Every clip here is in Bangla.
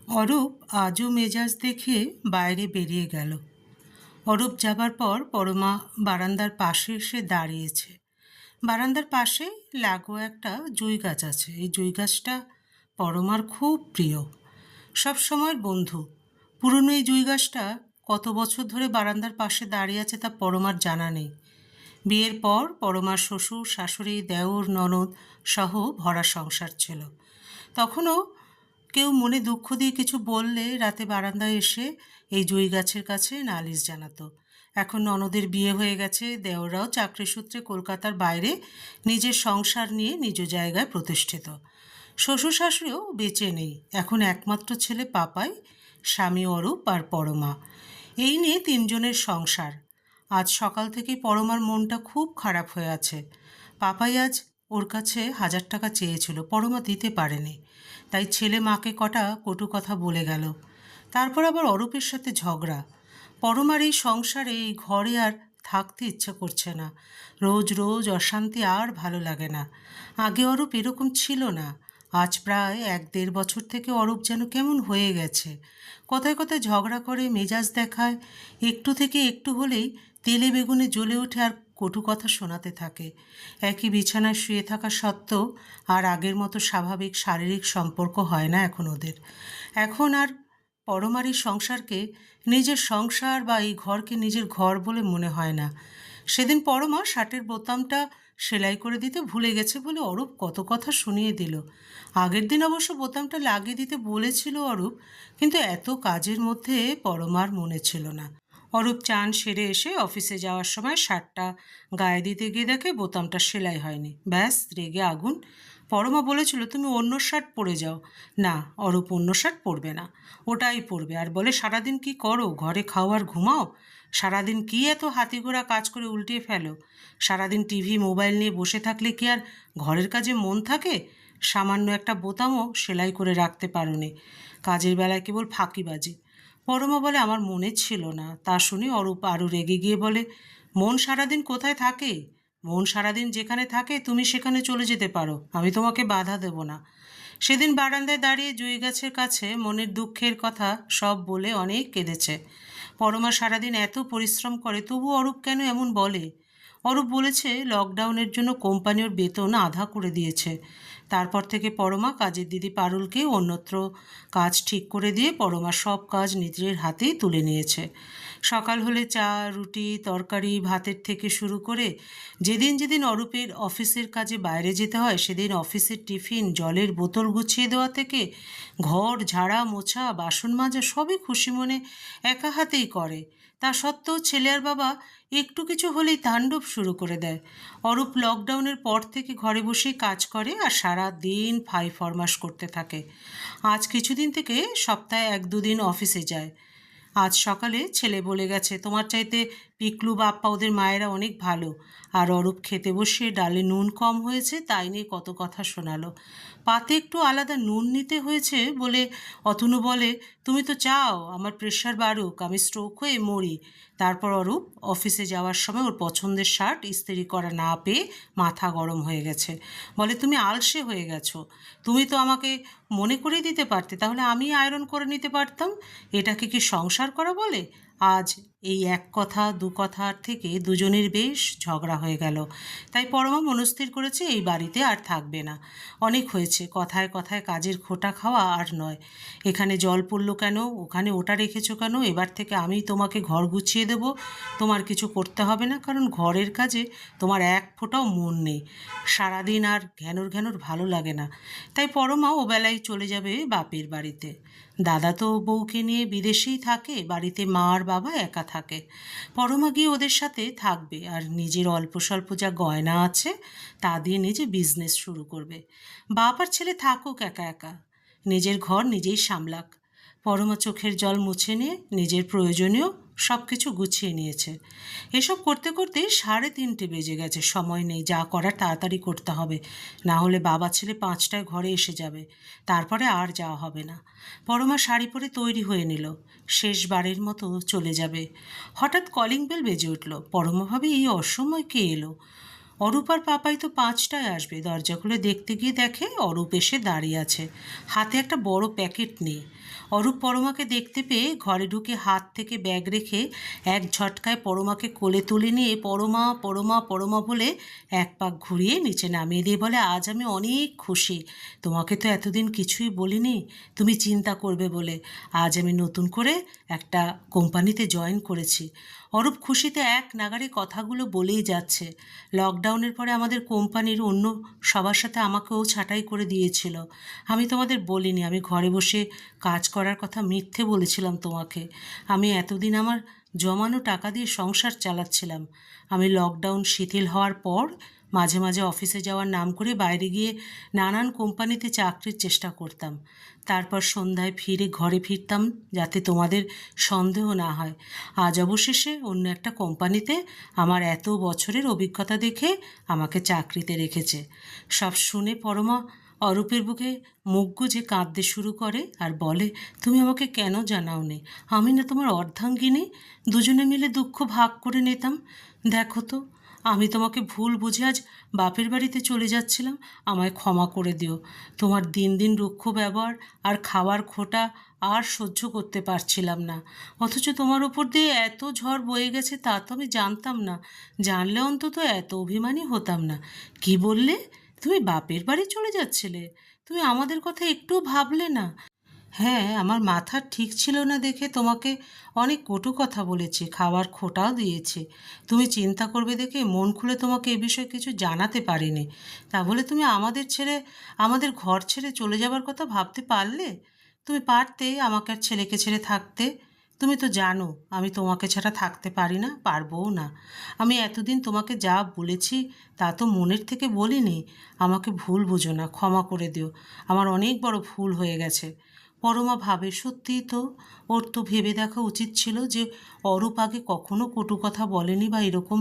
অরূপ আজও মেজাজ দেখে বাইরে বেরিয়ে গেল। অরূপ যাবার পর পরমা বারান্দার পাশে এসে দাঁড়িয়েছে। বারান্দার পাশে লাগোয়া একটা জুঁই গাছ আছে। এই জুঁই গাছটা পরমার খুব প্রিয়, সব সময়ের বন্ধু। পুরনো এই জুঁই গাছটা কত বছর ধরে বারান্দার পাশে দাঁড়িয়ে আছে তা পরমার জানা নেই। বিয়ের পর পরমার শ্বশুর শাশুড়ি দেওর ননদ সহ ভরা সংসার ছিল। তখনও কেউ মনে দুঃখ দিয়ে কিছু বললে রাতে বারান্দায় এসে এই জুঁই গাছের কাছে নালিশ জানাতো। এখন ননদের বিয়ে হয়ে গেছে, দেওররাও চাকরি সূত্রে কলকাতার বাইরে নিজের সংসার নিয়ে নিজ জায়গায় প্রতিষ্ঠিত। শ্বশুর শাশুড়িও বেঁচে নেই, এখন একমাত্র ছেলে পাপাই, স্বামী অরূপ আর পরমা। এই নিয়ে তিনজনের সংসার। আজ সকাল থেকে পরমার মনটা খুব খারাপ হয়ে আছে। পাপাই আজ ওর কাছে 1,000 টাকা চেয়েছিল, পরমা দিতে পারেনি, তাই ছেলে মাকে কটা কটু কথা বলে গেল। তারপর আবার অরূপের সাথে ঝগড়া। পরমার এই সংসারে, এই ঘরে আর থাকতে ইচ্ছা করছে না। রোজ রোজ অশান্তি আর ভালো লাগে না। আগে অরূপ এরকম ছিল না। আজ প্রায় 1-1.5 বছর থেকে অরূপ যেন কেমন হয়ে গেছে। কথায় কথায় ঝগড়া করে, মেজাজ দেখায়, একটু থেকে একটু হলেই তেলে বেগুনে জ্বলে ওঠে আর কটু কথা শোনাতে থাকে। একই বিছানায় শুয়ে থাকা সত্ত্বেও আর আগের মতো স্বাভাবিক শারীরিক সম্পর্ক হয় না এখন ওদের। এখন আর পরমার এই সংসারকে নিজের সংসার বা এই ঘরকে নিজের ঘর বলে মনে হয় না। সেদিন পরমা শার্টের বোতামটা সেলাই করে দিতে ভুলে গেছে বলে অরূপ কত কথা শুনিয়ে দিল। আগের দিন অবশ্য বোতামটা লাগিয়ে দিতে বলেছিল অরূপ, কিন্তু এত কাজের মধ্যে পরমার মনে ছিল না। অরূপ চান সেরে এসে অফিসে যাওয়ার সময় শার্টটা গায়ে দিতে গিয়ে দেখে বোতামটা সেলাই হয়নি। ব্যাস রেগে আগুন। পরমা বলেছিল তুমি অন্য শার্ট পরে যাও। না, অরূপ অন্য শার্ট পরবে না, ওটাই পরবে। আর বলে সারাদিন কি করো, ঘরে খাও আর ঘুমাও? সারাদিন কি এত হাতিঘোড়া কাজ করে উল্টিয়ে ফেলো? সারাদিন টিভি মোবাইল নিয়ে বসে থাকলে কি আর ঘরের কাজে মন থাকে? সামান্য একটা বোতামও সেলাই করে রাখতে পারোনি, কাজের বেলায় কেবল ফাঁকিবাজি। পরমা বলে আমার মনে ছিল না। তা শুনে অরূপ আরও রেগে গিয়ে বলে মন সারাদিন কোথায় থাকে? মন সারাদিন যেখানে থাকে তুমি সেখানে চলে যেতে পারো, আমি তোমাকে বাধা দেব না। সেদিন বারান্দায় দাঁড়িয়ে জুঁই গাছের কাছে মনের দুঃখের কথা সব বলে অনেক কেঁদেছে। পরমা সারাদিন এত পরিশ্রম করে, তবু অরূপ কেন এমন বলে? অরূপ বলেছে লকডাউনের জন্য কোম্পানি ওর বেতন আধা করে দিয়েছে। তারপর থেকে পরমা কাজের দিদি পারুলকে অন্যত্র কাজ ঠিক করে দিয়ে পরমা সব কাজ নিজের হাতেই তুলে নিয়েছে। সকাল হলে চা, রুটি, তরকারি, ভাতের থেকে শুরু করে যেদিন যেদিন অরূপের অফিসের কাজে বাইরে যেতে হয় সেদিন অফিসের টিফিন, জলের বোতল গুছিয়ে দেওয়া থেকে ঘর ঝাড়া মোছা, বাসন মাজা সবই খুশি মনে একা হাতেই করে। তা সত্ত্বেও ছেলে আর বাবা একটু কিছু হলেই তাণ্ডব শুরু করে দেয়। অরূপ লকডাউনের পর থেকে ঘরে বসেই কাজ করে আর সারা দিন ফাই ফরমাস করতে থাকে। আজ কিছুদিন থেকে সপ্তাহে 1-2 দিন অফিসে যায়। আজ সকালে ছেলে বলে গেছে তোমার চাইতে পিকলু বাপ্পা ওদের মায়েরা অনেক ভালো। আর অরূপ খেতে বসে ডালে নুন কম হয়েছে তাই নিয়ে কত কথা শোনালো। পাতে একটু আলাদা নুন নিতে হয়েছে বলে অতনু বলে তুমি তো চাও আমার প্রেশার বাড়ুক, আমি স্ট্রোক হয়ে মরি। তারপর অরূপ অফিসে যাওয়ার সময় ওর পছন্দের শার্ট ইস্ত্রি করা না পেয়ে মাথা গরম হয়ে গেছে। বলে তুমি আলসে হয়ে গেছো, তুমি তো আমাকে মনে করিয়ে দিতে পারতে, তাহলে আমি আয়রন করে নিতে পারতাম। এটাকে কি সংসার করা বলে? আজ এই এক কথা দু কথার থেকে দুজনের বেশ ঝগড়া হয়ে গেল। তাই পরমা মনস্থির করেছে এই বাড়িতে আর থাকবে না। অনেক হয়েছে, কথায় কথায় কাজের খোঁটা খাওয়া আর নয়। এখানে জল পড়লো কেন, ওখানে ওটা রেখেছো কেন, এবার থেকে আমি তোমাকে ঘর গুছিয়ে দেব, তোমার কিছু করতে হবে না, কারণ ঘরের কাজে তোমার এক ফোঁটাও মন নেই। সারাদিন আর ঘ্যানোর ঘ্যানোর ভালো লাগে না। তাই পরমা ওবেলায় চলে যাবে বাপের বাড়িতে। দাদা তো বউকে নিয়ে বিদেশেই থাকে, বাড়িতে মা আর বাবা একা থাকে। পরমা গিয়ে ওদের সাথে থাকবে আর নিজের অল্প স্বল্প যা গয়না আছে তা দিয়ে নিজে বিজনেস শুরু করবে। বাপ আর ছেলে থাকুক একা একা, নিজের ঘর নিজেই সামলাক। পরমা চোখের জল মুছে নিয়ে নিজের প্রয়োজনীয় সব কিছু গুছিয়ে নিয়েছে। এসব করতে করতে 3:30 বেজে গেছে। সময় নেই, যা করার তাড়াতাড়ি করতে হবে, না হলে বাবা ছেলে 5টায় ঘরে এসে যাবে, তারপরে আর যাওয়া হবে না। পরমা শাড়ি পরে তৈরি হয়ে নিল, শেষবারের মতো চলে যাবে। হঠাৎ কলিং বেল বেজে উঠল। পরমা ভাবে এই অসময় কে এলো। অরূপ আর পাপাই তো 5টায় আসবে। দরজা খুলে দেখতে গিয়ে দেখে অরূপ এসে দাঁড়িয়ে আছে, হাতে একটা বড় প্যাকেট নিয়ে। অরূপ পরমাকে দেখতে পেয়ে ঘরে ঢুকে হাত থেকে ব্যাগ রেখে এক ঝটকায় পরমাকে কোলে তুলে নিয়ে পরমা পরমা পরমা বলে এক পাক ঘুরিয়ে নিচে নামিয়ে দিয়ে বলে, আজ আমি অনেক খুশি। তোমাকে তো এতদিন কিছুই বলিনি, তুমি চিন্তা করবে বলে। আজ আমি নতুন করে একটা কোম্পানিতে জয়েন করেছি। অরূপ খুশিতে এক নাগাড়ে কথাগুলো বলেই যাচ্ছে। লকডাউনের পরে আমাদের কোম্পানির অন্য সবার সাথে আমাকেও ছাঁটাই করে দিয়েছিল। আমি তোমাদের বলিনি, আমি ঘরে বসে কাজ করার কথা মিথ্যে বলেছিলাম তোমাকে। আমি এতদিন আমার জমানো টাকা দিয়ে সংসার চালাচ্ছিলাম। আমি লকডাউন শিথিল হওয়ার পর মাঝে মাঝে অফিসে যাওয়ার নাম করে বাইরে গিয়ে নানান কোম্পানিতে চাকরির চেষ্টা করতাম। তারপর সন্ধ্যায় ফিরে ঘরে ফিরতাম যাতে তোমাদের সন্দেহ না হয়। আজ অবশেষে অন্য একটা কোম্পানিতে আমার এত বছরের অভিজ্ঞতা দেখে আমাকে চাকরিতে রেখেছে। সব শুনে পরমা অরূপের বুকে মুখ গুজে কাঁদতে শুরু করে আর বলে, তুমি আমাকে কেন জানাওনি? আমি না তোমার অর্ধাঙ্গিনী? দুজনে মিলে দুঃখ ভাগ করে নিতাম। দেখো তো, আমি তোমাকে ভুল বুঝে আজ বাপের বাড়িতে চলে যাচ্ছিলাম। আমায় ক্ষমা করে দিও। তোমার দিন দিন রুক্ষ ব্যবহার আর খাওয়ার খোঁটা আর সহ্য করতে পারছিলাম না। অথচ তোমার ওপর দিয়ে এত ঝড় বয়ে গেছে তা তো আমি জানতাম না। জানলে অন্তত এত অভিমানী হতাম না। কি বললে? তুমি বাপের বাড়ি চলে যাচ্ছিলে? তুমি আমাদের কথা একটুও ভাবলে না? হ্যাঁ, আমার মাথা ঠিক ছিল না দেখে তোমাকে অনেক কটু কথা বলেছি, খাওয়ার খোঁটাও দিয়েছি। তুমি চিন্তা করবে দেখে মন খুলে তোমাকে এ বিষয়ে কিছু জানাতে পারিনি। তা বলে তুমি আমাদের ছেড়ে, আমাদের ঘর ছেড়ে চলে যাবার কথা ভাবতে পারলে? তুমি পারতে আমাকে আর ছেলেকে ছেড়ে থাকতে। তুমি তো জানো আমি তোমাকে ছাড়া থাকতে পারি না, পারবও না। আমি এতদিন তোমাকে যা বলেছি তা তো মনের থেকে বলিনি। আমাকে ভুল বুঝো না, ক্ষমা করে দিও। আমার অনেক বড় ভুল হয়ে গেছে। পরমা ভাবে, সত্যিই তো, ওর তো ভেবে দেখা উচিত ছিল যে অরূপ আগে কখনো কটু কথা বলেনি বা এরকম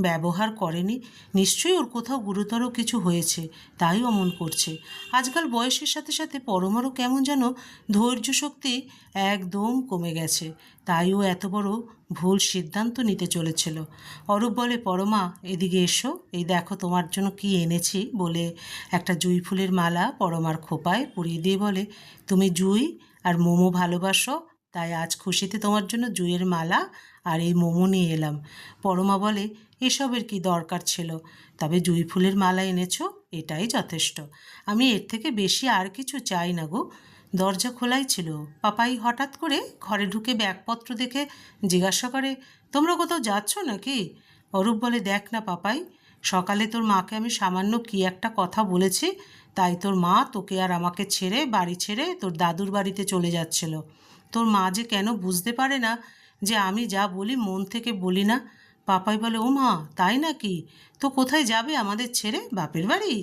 ব্যবহার করেনি। নিশ্চয়ই ওর কোথাও গুরুতর কিছু হয়েছে, তাই অমন করছে। আজকাল বয়সের সাথে সাথে পরমারও কেমন যেন ধৈর্য শক্তি একদম কমে গেছে, তাই ও এত বড় ভুল সিদ্ধান্ত নিতে চলেছিল। অরূপ বলে, পরমা এদিকে এসো, এই দেখো তোমার জন্য কি এনেছি বলে একটা জুঁই ফুলের মালা পরমার খোপায় পরিয়ে দিয়ে বলে, তুমি জুঁই আর মোমো ভালোবাসো, তাই আজ খুশিতে তোমার জন্য জুঁইয়ের মালা আর এই মোমো নিয়ে এলাম। পরমা বলে, এসবের কি দরকার ছিল? তবে জুঁই ফুলের মালা এনেছো, এটাই যথেষ্ট। আমি এর থেকে বেশি আর কিছু চাই না গো। দরজা খোলাই ছিল। পাপাই হঠাৎ করে ঘরে ঢুকে ব্যাগপত্র দেখে জিজ্ঞাসা করে, তোমরা কোথাও যাচ্ছ নাকি? অরূপ বলে, দেখ না পাপাই, সকালে তোর মাকে আমি সামান্য কি একটা কথা বলেছি, তাই তোর মা তোকে আর আমাকে ছেড়ে, বাড়ি ছেড়ে তোর দাদুর বাড়িতে চলে যাচ্ছিল। তোর মা যে কেন বুঝতে পারে না যে আমি যা বলি মন থেকে বলি না। পাপাই বলে, ও মা, তাই নাকি? তো কোথায় যাবে আমাদের ছেড়ে? বাপের বাড়ি?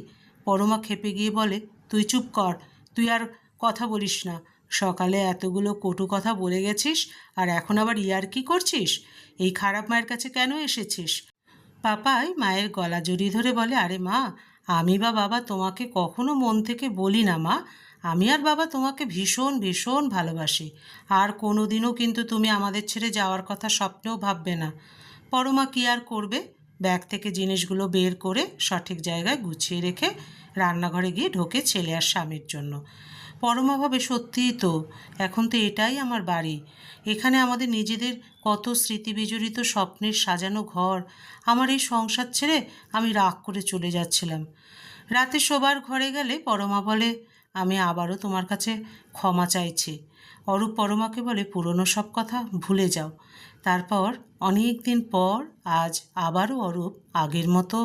পরমা খেপে গিয়ে বলে, তুই চুপ কর, তুই আর কথা বলিস না। সকালে এতগুলো কটু কথা বলে গেছিস আর এখন আবার ইয়ার্কি করছিস? এই খারাপ মায়ের কাছে কেন এসেছিস? পাপাই মায়ের গলা জড়িয়ে ধরে বলে, আরে মা, আমি বা বাবা তোমাকে কখনো মন থেকে বলি না মা। আমি আর বাবা তোমাকে ভীষণ ভীষণ ভালোবাসি। আর কোনো দিনও কিন্তু তুমি আমাদের ছেড়ে যাওয়ার কথা স্বপ্নেও ভাববে না। পরমা কি আর করবে? ব্যাগ থেকে জিনিসগুলো বের করে সঠিক জায়গায় গুছিয়ে রেখে রান্নাঘরে গিয়ে ঢোকে ছেলে আর স্বামীর জন্য। পরমা ভাবে, সত্যিই তো, এখন তো এটাই আমার বাড়ি। এখানে আমাদের নিজেদের কত স্মৃতি বিজড়িত স্বপ্নের সাজানো ঘর। আমার এই সংসার ছেড়ে আমি রাগ করে চলে যাচ্ছিলাম। রাতে শোবার ঘরে গেলে পরমা বলে, আমি আবারও তোমার কাছে ক্ষমা চাইছি। অরূপ পরমাকে বলে, পুরনো সব কথা ভুলে যাও। তারপর অনেক দিন পর আজ আবারও অরূপ আগের মতো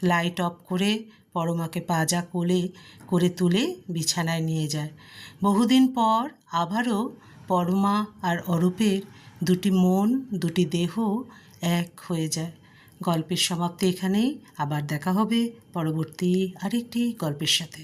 লাইট অফ করে পরমাকে পাজা কোলে করে তুলে বিছানায় নিয়ে যায়। বহুদিন পর আবারও পরমা আর অরূপের দুটি মন, দুটি দেহ এক হয়ে যায়। গল্পের সমাপ্তি এখানেই। আবার দেখা হবে পরবর্তী আরেকটি গল্পের সাথে।